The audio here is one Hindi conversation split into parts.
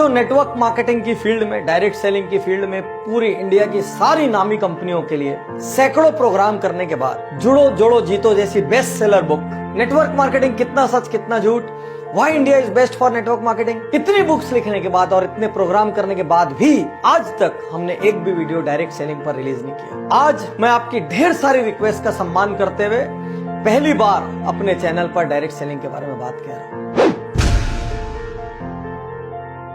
साथियों, नेटवर्क मार्केटिंग की फील्ड में, डायरेक्ट सेलिंग की फील्ड में पूरी इंडिया की सारी नामी कंपनियों के लिए सैकड़ों प्रोग्राम करने के बाद जुड़ो जोड़ो जीतो जैसी best seller book, network marketing कितना सच कितना झूठ, why India is best for network marketing, इतनी बुक्स लिखने के बाद और इतने प्रोग्राम करने के बाद भी आज तक हमने एक भी वीडियो डायरेक्ट सेलिंग पर रिलीज नहीं किया। आज मैं आपकी ढेर सारी रिक्वेस्ट का सम्मान करते हुए पहली बार अपने चैनल पर डायरेक्ट सेलिंग के बारे में बात कर रहा हूं।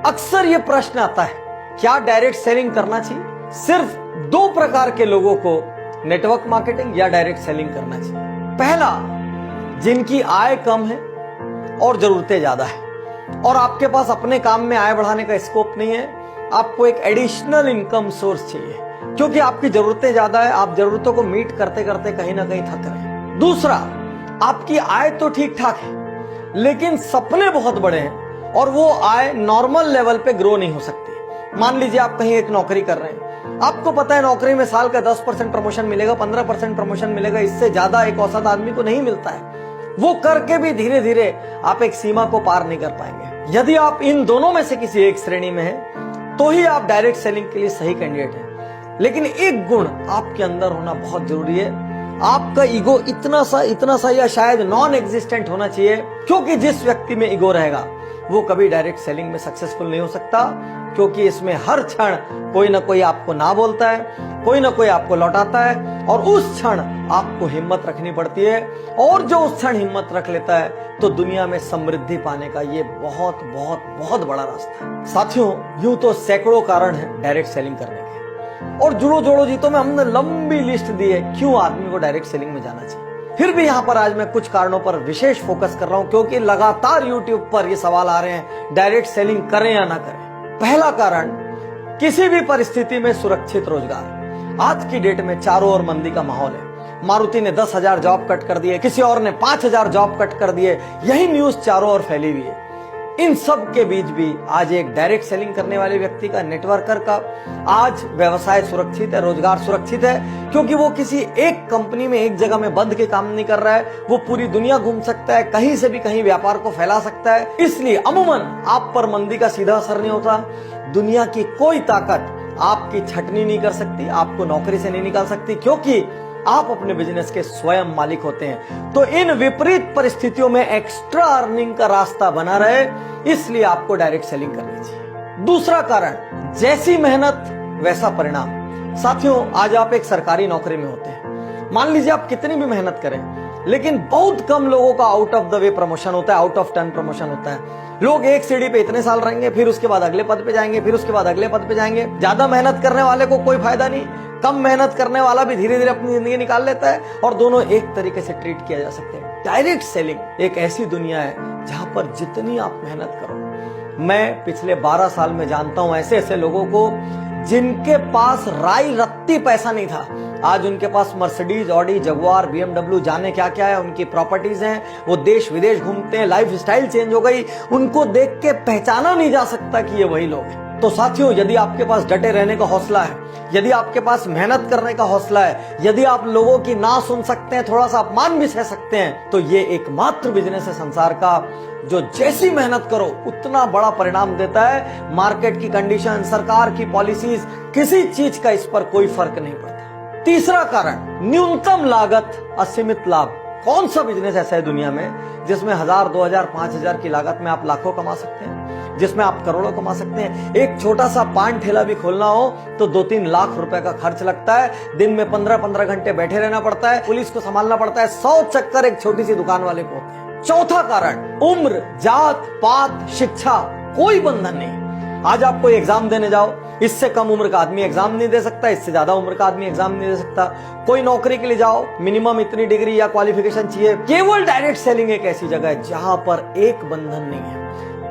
अक्सर ये प्रश्न आता है, क्या डायरेक्ट सेलिंग करना चाहिए? सिर्फ दो प्रकार के लोगों को नेटवर्क मार्केटिंग या डायरेक्ट सेलिंग करना चाहिए। पहला, जिनकी आय कम है और जरूरतें ज्यादा है और आपके पास अपने काम में आय बढ़ाने का स्कोप नहीं है, आपको एक एडिशनल इनकम सोर्स चाहिए क्योंकि आपकी जरूरतें ज्यादा है, आप जरूरतों को मीट करते करते कहीं ना कहीं थक रहे हैं। दूसरा, आपकी आय तो ठीक ठाक है लेकिन सपने बहुत बड़े हैं और वो आय नॉर्मल लेवल पे ग्रो नहीं हो सकती। मान लीजिए आप कहीं एक नौकरी कर रहे हैं, आपको पता है नौकरी में साल का 10% प्रमोशन मिलेगा, 15% प्रमोशन मिलेगा, इससे ज्यादा एक औसत आदमी को नहीं मिलता है। वो करके भी धीरे धीरे आप एक सीमा को पार नहीं कर पाएंगे। यदि आप इन दोनों में से किसी एक श्रेणी में हैं, तो ही आप डायरेक्ट सेलिंग के लिए सही कैंडिडेट हैं। लेकिन एक गुण आपके अंदर होना बहुत जरूरी है, आपका ईगो इतना सा या शायद नॉन एग्जिस्टेंट होना चाहिए, क्योंकि जिस व्यक्ति में ईगो रहेगा वो कभी डायरेक्ट सेलिंग में सक्सेसफुल नहीं हो सकता, क्योंकि इसमें हर क्षण कोई ना कोई आपको ना बोलता है, कोई ना कोई आपको लौटाता है और उस क्षण आपको हिम्मत रखनी पड़ती है। और जो उस क्षण हिम्मत रख लेता है तो दुनिया में समृद्धि पाने का ये बहुत बहुत बहुत बड़ा रास्ता है। साथियों, यूं तो सैकड़ों कारण है डायरेक्ट सेलिंग करने के और जुड़ो जोड़ो जीतो में हमने लंबी लिस्ट दी है क्यों आदमी को डायरेक्ट सेलिंग में जाना चाहिए। फिर भी यहां पर आज मैं कुछ कारणों पर विशेष फोकस कर रहा हूं क्योंकि लगातार YouTube पर ये सवाल आ रहे हैं, डायरेक्ट सेलिंग करें या ना करें। पहला कारण, किसी भी परिस्थिति में सुरक्षित रोजगार। आज की डेट में चारों ओर मंदी का माहौल है। मारुति ने 10,000 जॉब कट कर दिए, किसी और ने 5,000 जॉब कट कर दिए, यही न्यूज चारों ओर फैली हुई है। इन सब के बीच भी आज एक डायरेक्ट सेलिंग करने वाले व्यक्ति का, नेटवर्कर का आज व्यवसाय सुरक्षित है, रोजगार सुरक्षित है, क्योंकि वो किसी एक कंपनी में एक जगह में बंद के काम नहीं कर रहा है। वो पूरी दुनिया घूम सकता है, कहीं से भी कहीं व्यापार को फैला सकता है। इसलिए अमूमन आप पर मंदी का सीधा असर नहीं होता। दुनिया की कोई ताकत आपकी छटनी नहीं कर सकती, आपको नौकरी से नहीं निकाल सकती, क्योंकि आप अपने बिजनेस के स्वयं मालिक होते हैं। तो इन विपरीत परिस्थितियों में एक्स्ट्रा अर्निंग का रास्ता बना रहे, इसलिए आपको डायरेक्ट सेलिंग करनी चाहिए। दूसरा कारण, जैसी मेहनत वैसा परिणाम। साथियों, आज आप एक सरकारी नौकरी में होते हैं, मान लीजिए आप कितनी भी मेहनत करें, लेकिन बहुत कम लोगों का out of the way promotion होता है, आउट ऑफ टर्न प्रमोशन होता है। लोग एक सीढ़ी पे इतने साल रहेंगे, फिर उसके बाद अगले पद पे जाएंगे, फिर उसके बाद अगले पद पे जाएंगे। ज्यादा मेहनत करने वाले को कोई फायदा नहीं, कम मेहनत करने वाला भी धीरे धीरे अपनी जिंदगी निकाल लेता है और दोनों एक तरीके से ट्रीट किया जा सकते हैं। डायरेक्ट सेलिंग एक ऐसी दुनिया है जहां पर जितनी आप मेहनत करो, मैं पिछले 12 साल में जानता हूं ऐसे ऐसे लोगों को जिनके पास राई रत्ती पैसा नहीं था, आज उनके पास मर्सिडीज, ऑडी, जगुआर, BMW, जाने क्या क्या है, उनकी प्रॉपर्टीज हैं, वो देश विदेश घूमते हैं, लाइफ स्टाइल चेंज हो गई, उनको देख के पहचाना नहीं जा सकता कि ये वही लोग हैं। तो साथियों, यदि आपके पास डटे रहने का हौसला है, यदि आपके पास मेहनत करने का हौसला है, यदि आप लोगों की ना सुन सकते हैं, थोड़ा सा अपमान भी सह सकते हैं, तो ये एकमात्र बिजनेस है संसार का जो जैसी मेहनत करो उतना बड़ा परिणाम देता है। मार्केट की कंडीशन, सरकार की पॉलिसीज, किसी चीज का इस पर कोई फर्क नहीं पड़ता। तीसरा कारण, न्यूनतम लागत असीमित लाभ। कौन सा बिजनेस ऐसा है दुनिया में जिसमें 1,000, 2,000, 5,000 की लागत में आप लाखों कमा सकते हैं, जिसमें आप करोड़ों कमा सकते हैं? एक छोटा सा पान ठेला भी खोलना हो तो 2-3 लाख रुपए का खर्च लगता है, दिन में 15-15 घंटे बैठे रहना पड़ता है, पुलिस को संभालना पड़ता है, 100 चक्कर एक छोटी सी दुकान वाले को होते हैं। चौथा कारण, उम्र, जात पात, शिक्षा, कोई बंधन नहीं। आज आप कोई एग्जाम देने जाओ, इससे कम उम्र का आदमी एग्जाम नहीं दे सकता, इससे ज्यादा उम्र का आदमी एग्जाम नहीं दे सकता। कोई नौकरी के लिए जाओ, मिनिमम इतनी डिग्री या क्वालिफिकेशन चाहिए। केवल डायरेक्ट सेलिंग एक ऐसी जगह है जहां पर एक बंधन नहीं है।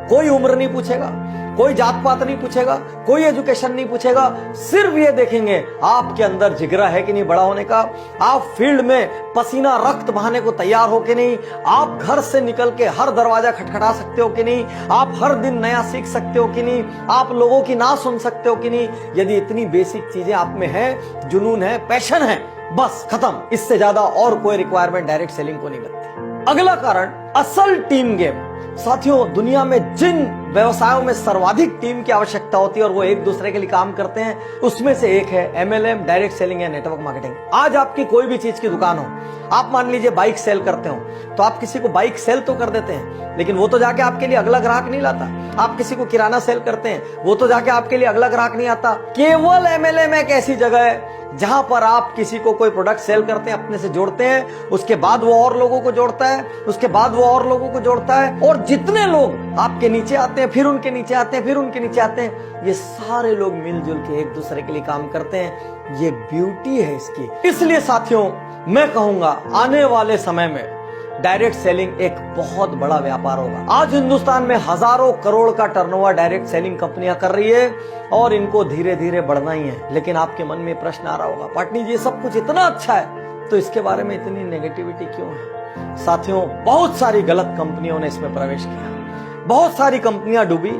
कोई उम्र नहीं पूछेगा, कोई जात पात नहीं पूछेगा, कोई एजुकेशन नहीं पूछेगा, सिर्फ ये देखेंगे आपके अंदर जिगरा है कि नहीं बड़ा होने का, आप फील्ड में पसीना रक्त बहाने को तैयार हो कि नहीं, आप घर से निकल के हर दरवाजा खटखटा सकते हो कि नहीं, आप हर दिन नया सीख सकते हो कि नहीं, आप लोगों की ना सुन सकते हो कि नहीं। यदि इतनी बेसिक चीजें आप में है, जुनून है, पैशन है, बस खत्म। इससे ज्यादा और कोई रिक्वायरमेंट डायरेक्ट सेलिंग को नहीं लगती। अगला कारण, असल टीम गेम। साथियों, दुनिया में जिन व्यवसायों में सर्वाधिक टीम की आवश्यकता होती है और वो एक दूसरे के लिए काम करते हैं, उसमें से एक है MLM, डायरेक्ट सेलिंग या नेटवर्क मार्केटिंग। आज आपकी कोई भी चीज की दुकान हो, आप मान लीजिए बाइक सेल करते हो, तो आप किसी को बाइक सेल तो कर देते हैं, लेकिन वो तो जाके आपके लिए अगला ग्राहक नहीं लाता। आप किसी को किराना सेल करते हैं, वो तो जाके आपके लिए अगला ग्राहक नहीं आता। केवल MLM एक ऐसी जगह है जहां पर आप किसी को कोई प्रोडक्ट सेल करते हैं, अपने से जोड़ते हैं, उसके बाद वो और लोगों को जोड़ता है, उसके बाद वो और लोगों को जोड़ता है, और जितने लोग आपके नीचे आते हैं, फिर उनके नीचे आते हैं, फिर उनके नीचे आते हैं, ये सारे लोग मिलजुल के एक दूसरे के लिए काम करते हैं। ये ब्यूटी है इसकी। इसलिए साथियों, मैं कहूंगा आने वाले समय में डायरेक्ट सेलिंग एक बहुत बड़ा व्यापार होगा। आज हिंदुस्तान में हजारों करोड़ का टर्नओवर डायरेक्ट सेलिंग कंपनियां कर रही है और इनको धीरे धीरे बढ़ना ही है। लेकिन आपके मन में प्रश्न आ रहा होगा, पाटनी जी सब कुछ इतना अच्छा है तो इसके बारे में इतनी नेगेटिविटी क्यों है? साथियों, बहुत सारी गलत कंपनियों ने इसमें प्रवेश किया, बहुत सारी कंपनियां डूबी,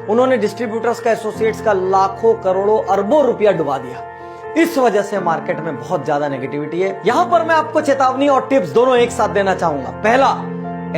उन्होंने डिस्ट्रीब्यूटर्स का, एसोसिएट्स का लाखों करोड़ों अरबों रुपया डुबा दिया। इस वजह से मार्केट में बहुत ज्यादा नेगेटिविटी है। यहां पर मैं आपको चेतावनी और टिप्स दोनों एक साथ देना चाहूंगा। पहला,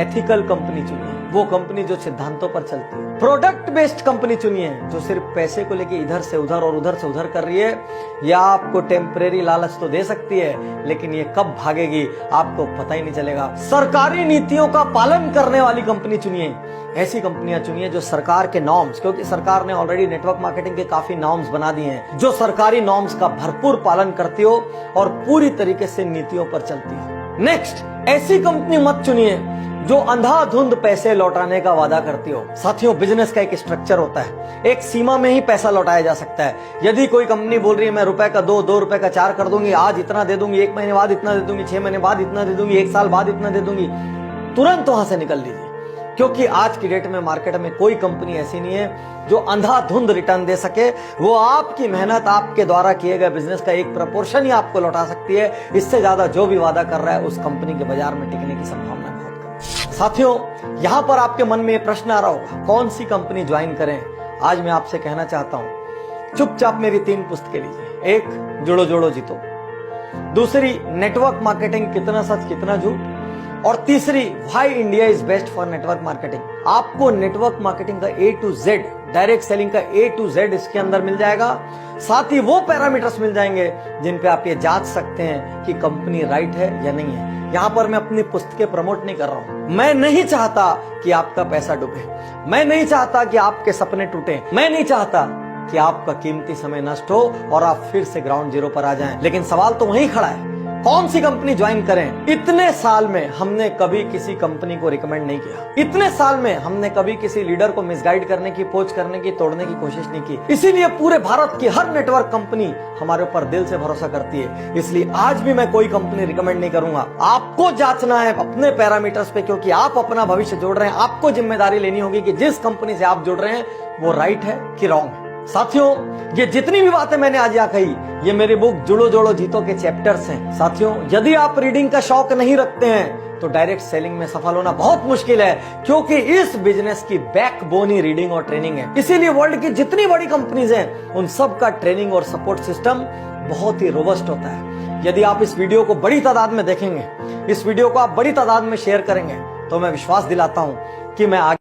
एथिकल कंपनी चुनिए, वो कंपनी जो सिद्धांतों पर चलती है। प्रोडक्ट बेस्ड कंपनी चुनिए, जो सिर्फ पैसे को लेके इधर से उधर और उधर से उधर कर रही है। या आपको टेम्परेरी लालच तो दे सकती है, लेकिन ये कब भागेगी आपको पता ही नहीं चलेगा। सरकारी नीतियों का पालन करने वाली कंपनी चुनिए, ऐसी कंपनियां चुनिए जो सरकार के नॉर्म्स, क्योंकि सरकार ने ऑलरेडी नेटवर्क मार्केटिंग के काफी नॉर्म्स बना दिए हैं, जो सरकारी नॉर्म्स का भरपूर पालन करती हो और पूरी तरीके से नीतियों पर चलती हो। नेक्स्ट, ऐसी कंपनी मत चुनिए जो अंधाधुंध पैसे लौटाने का वादा करती हो। साथियों, बिजनेस का एक स्ट्रक्चर होता है, एक सीमा में ही पैसा लौटाया जा सकता है। यदि कोई कंपनी बोल रही है मैं रुपए का 2 रुपए का 4 कर दूंगी, आज इतना दे दूंगी, 1 महीने बाद इतना दे दूंगी, 6 महीने बाद इतना दे दूंगी, 1 साल बाद इतना दे दूंगी, तुरंत वहां से निकल लीजिए। क्योंकि आज की डेट में मार्केट में कोई कंपनी ऐसी नहीं है जो अंधाधुंध रिटर्न दे सके। वो आपकी मेहनत, आपके द्वारा किए गए बिजनेस का एक प्रपोर्शन ही आपको लौटा सकती है। इससे ज्यादा जो भी वादा कर रहा है उस कंपनी के बाजार में टिकने की संभावना बहुत कम है। साथियों, यहां पर आपके मन में प्रश्न आ रहा होगा, कौन सी कंपनी ज्वाइन करें? आज मैं आपसे कहना चाहता हूं, चुपचाप मेरी 3 पुस्तकें लीजिए। एक, जुड़ो जोड़ो जीतो। दूसरी, नेटवर्क मार्केटिंग, कितना सच कितना झूठ। और तीसरी, why India is best for network marketing. आपको नेटवर्क मार्केटिंग का A to Z, direct selling का A to Z इसके अंदर मिल जाएगा। साथ ही वो पैरामीटर्स मिल जाएंगे जिन पे आप ये जांच सकते हैं कि कंपनी राइट है या नहीं है। यहां पर मैं अपनी पुस्तकें प्रमोट नहीं कर रहा हूं। मैं नहीं चाहता कि आपका पैसा डूबे, मैं नहीं चाहता कि आपके सपने टूटे, मैं नहीं चाहता कि आपका कीमती समय नष्ट हो और आप फिर से ग्राउंड जीरो पर आ जाएं। लेकिन सवाल तो वहीं खड़ा है, कौन सी कंपनी ज्वाइन करें? इतने साल में हमने कभी किसी कंपनी को रिकमेंड नहीं किया। इतने साल में हमने कभी किसी लीडर को मिसगाइड करने की, पोच करने की, तोड़ने की कोशिश नहीं की। इसीलिए पूरे भारत की हर नेटवर्क कंपनी हमारे ऊपर दिल से भरोसा करती है। इसलिए आज भी मैं कोई कंपनी रिकमेंड नहीं करूंगा। आपको जांचना है अपने पैरामीटर्स पे, क्योंकि आप अपना भविष्य जोड़ रहे हैं। आपको जिम्मेदारी लेनी होगी कि जिस कंपनी से आप जुड़ रहे हैं वो राइट है कि रॉन्ग है। साथियों, ये जितनी भी बातें मैंने आज यहाँ कही, ये मेरी बुक जुड़ो जोड़ो जीतो के चैप्टर्स हैं। साथियों, यदि आप रीडिंग का शौक नहीं रखते हैं तो डायरेक्ट सेलिंग में सफल होना बहुत मुश्किल है, क्योंकि इस बिजनेस की बैकबोन ही रीडिंग और ट्रेनिंग है। इसीलिए वर्ल्ड की जितनी बड़ी कंपनीज हैं उन सब का ट्रेनिंग और सपोर्ट सिस्टम बहुत ही रोबस्ट होता है। यदि आप इस वीडियो को बड़ी तादाद में देखेंगे, इस वीडियो को आप बड़ी तादाद में शेयर करेंगे, तो मैं विश्वास दिलाता हूं कि मैं आगे